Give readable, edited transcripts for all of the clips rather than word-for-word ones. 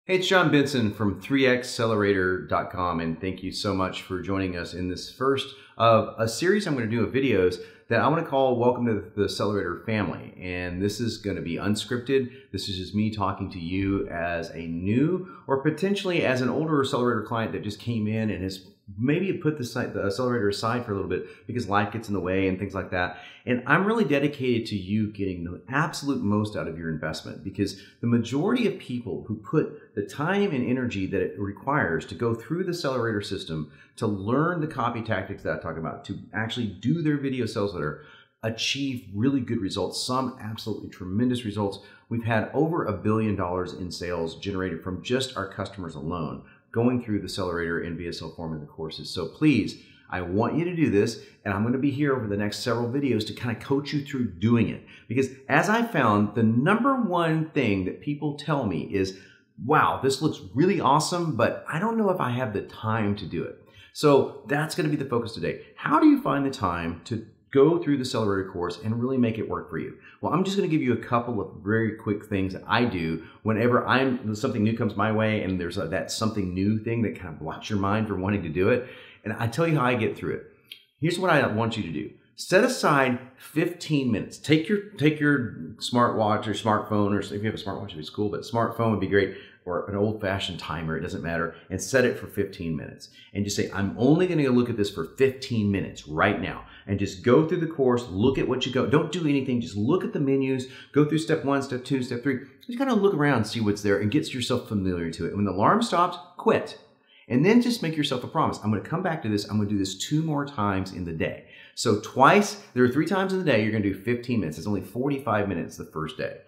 Hey, it's John Benson from 3xcelerator.com, and thank you so much for joining us in this first of a series I'm going to do of videos that I want to call Welcome to the Sellerator family. And this is going to be unscripted. This is just me talking to you as a new or potentially as an older Sellerator client that just came in and has maybe put the Sellerator aside for a little bit because life gets in the way and things like that. And I'm really dedicated to you getting the absolute most out of your investment, because the majority of people who put the time and energy that it requires to go through the Sellerator system to learn the copy tactics that I talk about, to actually do their video sales letter, achieve really good results, some absolutely tremendous results. We've had over $1 billion in sales generated from just our customers alone, going through the Sellerator and VSL form in the courses. So please, I want you to do this, and I'm going to be here over the next several videos to kind of coach you through doing it. Because as I found, the number one thing that people tell me is, wow, this looks really awesome, but I don't know if I have the time to do it. So that's going to be the focus today. How do you find the time to go through the Sellerator course and really make it work for you? Well, I'm just going to give you a couple of very quick things that I do whenever something new comes my way and there's that something new thing that kind of blocks your mind from wanting to do it. And I tell you how I get through it. Here's what I want you to do. Set aside 15 minutes. Take your smartwatch or smartphone, or if you have a smartwatch, it'd be cool, but smartphone would be great, or an old-fashioned timer, it doesn't matter, and set it for 15 minutes. And just say, I'm only going to look at this for 15 minutes right now. And just go through the course, look at what you go. Don't do anything, just look at the menus, go through step 1, step 2, step 3. Just kind of look around, see what's there, and get yourself familiar to it. When the alarm stops, quit. And then just make yourself a promise. I'm going to come back to this. I'm going to do this 2 more times in the day. So there are 3 times in the day, you're going to do 15 minutes. It's only 45 minutes the first day.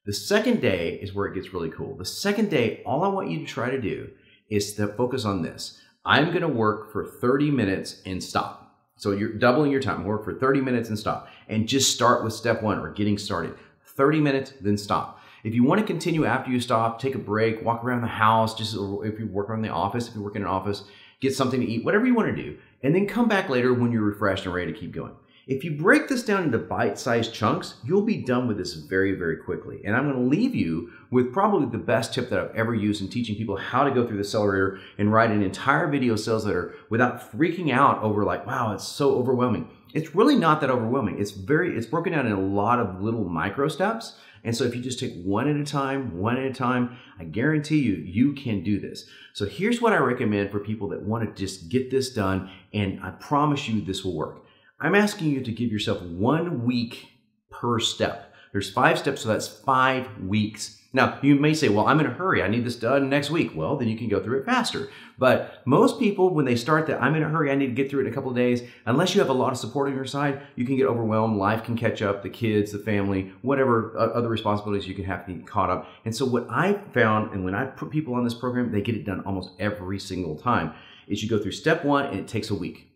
The second day is where it gets really cool. The second day, all I want you to try to do is to focus on this. I'm going to work for 30 minutes and stop. So you're doubling your time. Work for 30 minutes and stop. And just start with step 1 or getting started. 30 minutes, then stop. If you want to continue after you stop, take a break, walk around the house, just if you work around the office, if you work in an office, get something to eat, whatever you want to do, and then come back later when you're refreshed and ready to keep going. If you break this down into bite-sized chunks, you'll be done with this very, very quickly. And I'm going to leave you with probably the best tip that I've ever used in teaching people how to go through the Sellerator and write an entire video sales letter without freaking out over like, wow, it's so overwhelming. It's really not that overwhelming. It's broken down in a lot of little micro steps. And so if you just take one at a time, I guarantee you can do this. So here's what I recommend for people that want to just get this done, and I promise you this will work. I'm asking you to give yourself 1 week per step. There's 5 steps, so that's 5 weeks. Now, you may say, well, I'm in a hurry. I need this done next week. Well, then you can go through it faster. But most people, when they start that, I'm in a hurry, I need to get through it in a couple of days, unless you have a lot of support on your side, you can get overwhelmed. Life can catch up, the kids, the family, whatever other responsibilities you can have to get caught up. And so what I found, and when I put people on this program, they get it done almost every single time, is you go through step 1 and it takes a week.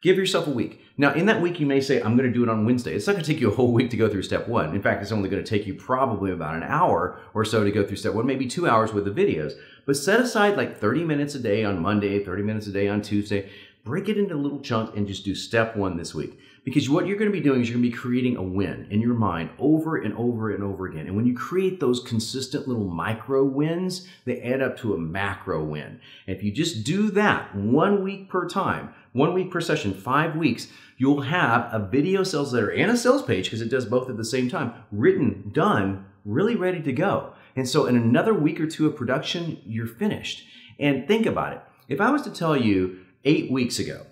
Give yourself a week. Now, in that week, you may say, I'm going to do it on Wednesday. It's not going to take you a whole week to go through step 1. In fact, it's only going to take you probably about an hour or so to go through step 1, maybe 2 hours with the videos. But set aside like 30 minutes a day on Monday, 30 minutes a day on Tuesday. Break it into little chunks and just do step 1 this week. Because what you're going to be doing is you're going to be creating a win in your mind over and over and over again. And when you create those consistent little micro wins, they add up to a macro win. And if you just do that 1 week per time, 1 week per session, 5 weeks, you'll have a video sales letter and a sales page, because it does both at the same time, written, done, really ready to go. And so in another week or 2 of production, you're finished. And think about it. If I was to tell you 8 weeks ago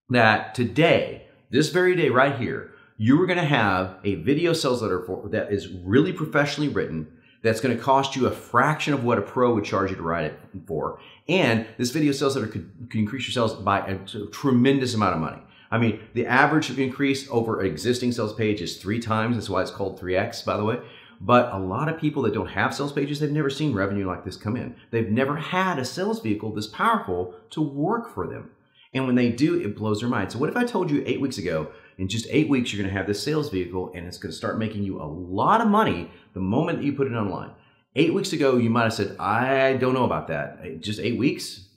that today, this very day right here, you were going to have a video sales letter that is really professionally written, that's going to cost you a fraction of what a pro would charge you to write it for, and this video sales letter could increase your sales by a tremendous amount of money. I mean, the average increase over an existing sales page is 3 times. That's why it's called 3X, by the way. But a lot of people that don't have sales pages, they've never seen revenue like this come in. They've never had a sales vehicle this powerful to work for them. And when they do, it blows their mind. So what if I told you 8 weeks ago, in just 8 weeks, you're going to have this sales vehicle and it's going to start making you a lot of money the moment that you put it online. 8 weeks ago, you might have said, I don't know about that. Just 8 weeks?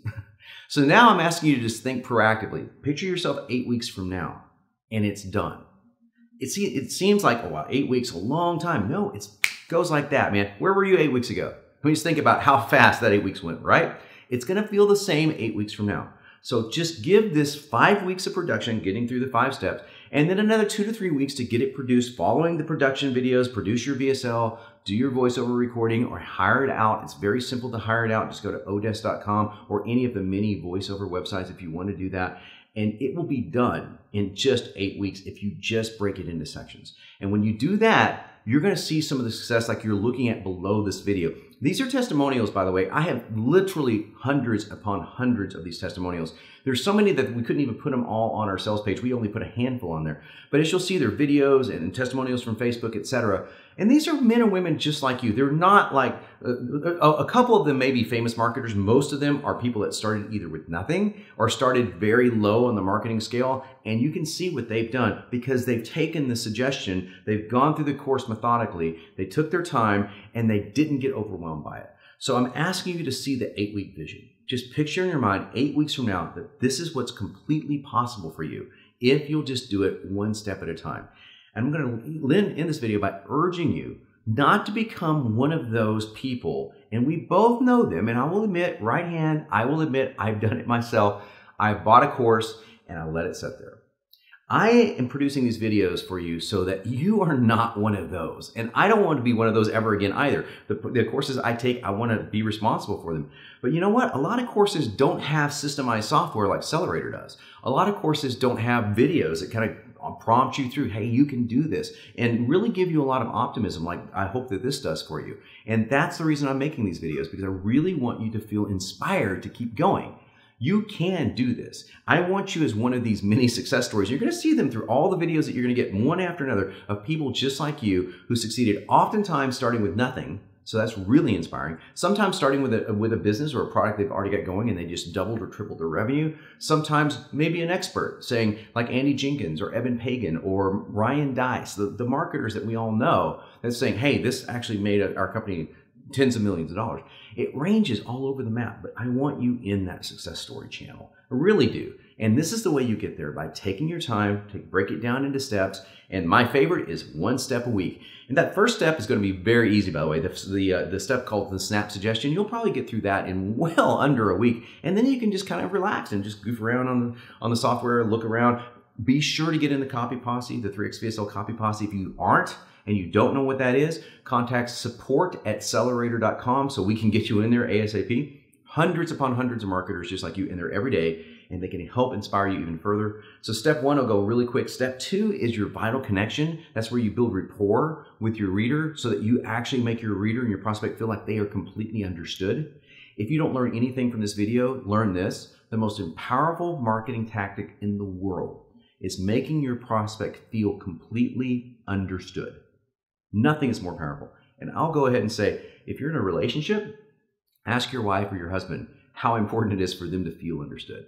So now I'm asking you to just think proactively. Picture yourself 8 weeks from now and it's done. It seems like, oh wow, 8 weeks, a long time. No, it goes like that, man. Where were you 8 weeks ago? Let me just think about how fast that 8 weeks went, right? It's going to feel the same 8 weeks from now. So just give this 5 weeks of production, getting through the 5 steps, and then another 2 to 3 weeks to get it produced, following the production videos, produce your VSL, do your voiceover recording, or hire it out. It's very simple to hire it out. Just go to odesk.com or any of the many voiceover websites if you want to do that. And it will be done in just 8 weeks if you just break it into sections. And when you do that, you're going to see some of the success like you're looking at below this video. These are testimonials, by the way. I have literally hundreds upon hundreds of these testimonials. There's so many that we couldn't even put them all on our sales page. We only put a handful on there. But as you'll see, there are videos and testimonials from Facebook, etc. And these are men and women just like you. They're not like, a couple of them may be famous marketers. Most of them are people that started either with nothing or started very low on the marketing scale. And you can see what they've done because they've taken the suggestion, they've gone through the course methodically, they took their time, and they didn't get overwhelmed by it. So I'm asking you to see the 8-week vision. Just picture in your mind 8 weeks from now that this is what's completely possible for you if you'll just do it one step at a time. And I'm going to end this video by urging you not to become one of those people. And we both know them. And I will admit, right hand, I will admit I've done it myself. I bought a course and I let it sit there. I am producing these videos for you so that you are not one of those. And I don't want to be one of those ever again either. The courses I take, I want to be responsible for them. But you know what? A lot of courses don't have systemized software like Sellerator does. A lot of courses don't have videos that kind of prompt you through, hey, you can do this, and really give you a lot of optimism like I hope that this does for you. And that's the reason I'm making these videos, because I really want you to feel inspired to keep going. You can do this. I want you as one of these mini success stories. You're going to see them through all the videos that you're going to get one after another of people just like you who succeeded, oftentimes starting with nothing. So that's really inspiring. Sometimes starting with a business or a product they've already got going and they just doubled or tripled their revenue. Sometimes maybe an expert saying like Andy Jenkins or Eben Pagan or Ryan Dice, the marketers that we all know, that's saying, hey, this actually made our company tens of millions of dollars. It ranges all over the map, but I want you in that success story channel. I really do. And this is the way you get there, by taking your time to break it down into steps. And my favorite is 1 step a week. And that first step is going to be very easy, by the way. The step called the snap suggestion, you'll probably get through that in well under a week. And then you can just kind of relax and just goof around on the software, look around. Be sure to get in the copy posse, the 3X VSL copy posse. If you aren't, and you don't know what that is, contact support@sellerator.com so we can get you in there ASAP. Hundreds upon hundreds of marketers just like you in there every day, and they can help inspire you even further. So step 1 will go really quick. Step 2 is your vital connection. That's where you build rapport with your reader so that you actually make your reader and your prospect feel like they are completely understood. If you don't learn anything from this video, learn this. The most powerful marketing tactic in the world is making your prospect feel completely understood. Nothing is more powerful. And I'll go ahead and say, if you're in a relationship, ask your wife or your husband how important it is for them to feel understood.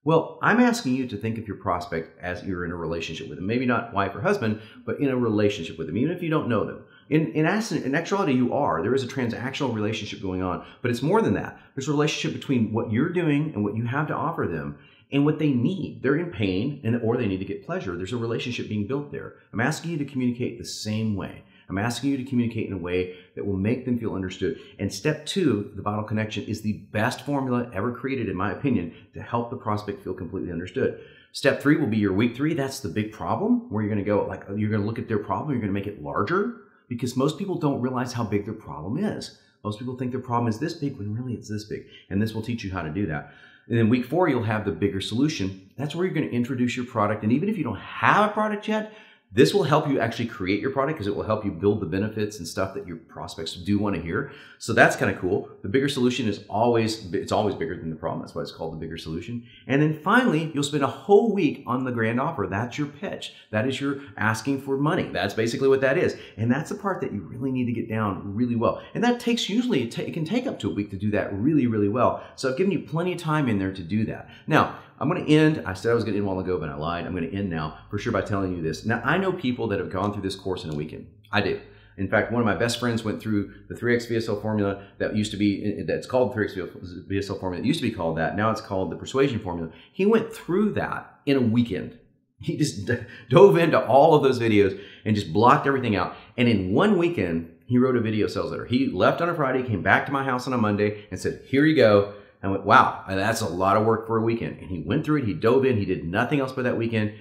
Well, I'm asking you to think of your prospect as you're in a relationship with them. Maybe not wife or husband, but in a relationship with them, even if you don't know them. In actuality, you are. There is a transactional relationship going on, but it's more than that. There's a relationship between what you're doing and what you have to offer them and what they need. They're in pain or they need to get pleasure. There's a relationship being built there. I'm asking you to communicate the same way. I'm asking you to communicate in a way that will make them feel understood. And step 2, the vital connection, is the best formula ever created, in my opinion, to help the prospect feel completely understood. Step 3 will be your week 3. That's the big problem, where you're going to go, like, you're going to look at their problem, you're going to make it larger, because most people don't realize how big their problem is. Most people think their problem is this big, when really it's this big. And this will teach you how to do that. And then week 4, you'll have the bigger solution. That's where you're going to introduce your product. And even if you don't have a product yet, this will help you actually create your product, because it will help you build the benefits and stuff that your prospects do want to hear. So that's kind of cool. The bigger solution is always bigger than the problem. That's why it's called the bigger solution. And then finally, you'll spend a whole week on the grand offer. That's your pitch. That is your asking for money. That's basically what that is. And that's the part that you really need to get down really well. And that takes usually, it can take up to a week to do that really, really well. So I've given you plenty of time in there to do that. Now, I'm going to end. I said I was going to end a while ago, but I lied. I'm going to end now for sure by telling you this. Now, I know people that have gone through this course in a weekend. I do. In fact, one of my best friends went through the 3X VSL formula that's called the 3X VSL formula. It used to be called that. Now it's called the Persuasion formula. He went through that in a weekend. He just dove into all of those videos and just blocked everything out. And in one weekend, he wrote a video sales letter. He left on a Friday, came back to my house on a Monday and said, here you go. I went, wow, that's a lot of work for a weekend. And he went through it, he dove in, he did nothing else but that weekend.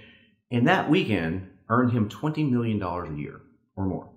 And that weekend earned him $20 million a year or more.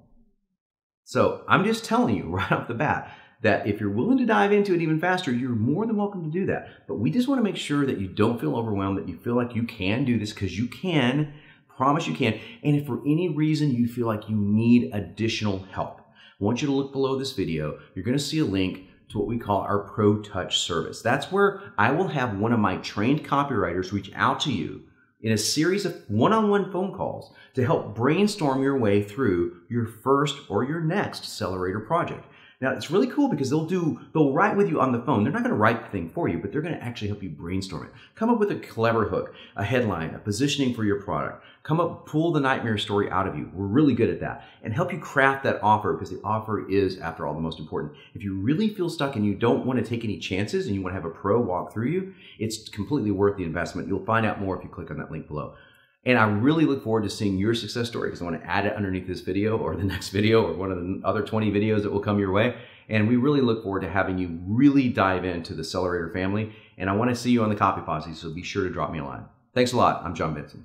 So I'm just telling you right off the bat that if you're willing to dive into it even faster, you're more than welcome to do that. But we just want to make sure that you don't feel overwhelmed, that you feel like you can do this, because you can, promise you can. And if for any reason you feel like you need additional help, I want you to look below this video. You're going to see a link to what we call our Pro Touch service. That's where I will have one of my trained copywriters reach out to you in a series of one-on-one phone calls to help brainstorm your way through your first or your next Sellerator project. Now, it's really cool because they'll write with you on the phone. They're not going to write the thing for you, but they're going to actually help you brainstorm it. Come up with a clever hook, a headline, a positioning for your product. Pull the nightmare story out of you. We're really good at that. And help you craft that offer, because the offer is, after all, the most important. If you really feel stuck and you don't want to take any chances and you want to have a pro walk through you, it's completely worth the investment. You'll find out more if you click on that link below. And I really look forward to seeing your success story, because I want to add it underneath this video or the next video or one of the other 20 videos that will come your way. And we really look forward to having you really dive into the Sellerator family. And I want to see you on the Copy Posse, so be sure to drop me a line. Thanks a lot. I'm John Benson.